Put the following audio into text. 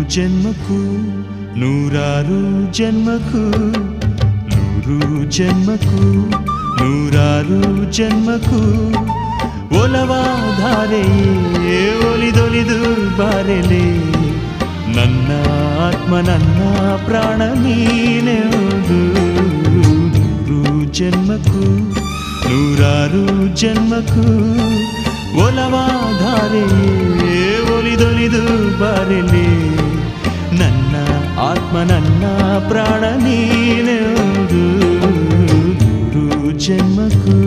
ಜನ್ಮಕ್ಕೂ ನೂರಾರು ಜನ್ಮಕ್ಕೂ ನೂರು ಜನ್ಮಕ್ಕೂ ನೂರಾರು ಜನ್ಮಕ್ಕೂ ಒಲವಾಧಾರೆಯೇ ಒಲಿದೊಲಿದು ಬಾರೆಲೆ ನನ್ನ ಆತ್ಮ ನನ್ನ ಪ್ರಾಣ ನೀನೆಂದು ನೂರು ಜನ್ಮಕ್ಕೂ ನೂರಾರು ಜನ್ಮಕ್ಕೂ ಒಲವಾಧಾರೆಯೇ ಒಲಿದೊಲಿದು ಬಾರೆಲೆ ನನ್ನ ಆತ್ಮ ನನ್ನ ಪ್ರಾಣ ನೀನೆಂದು ನೂರು ಜನ್ಮಕ್ಕೂ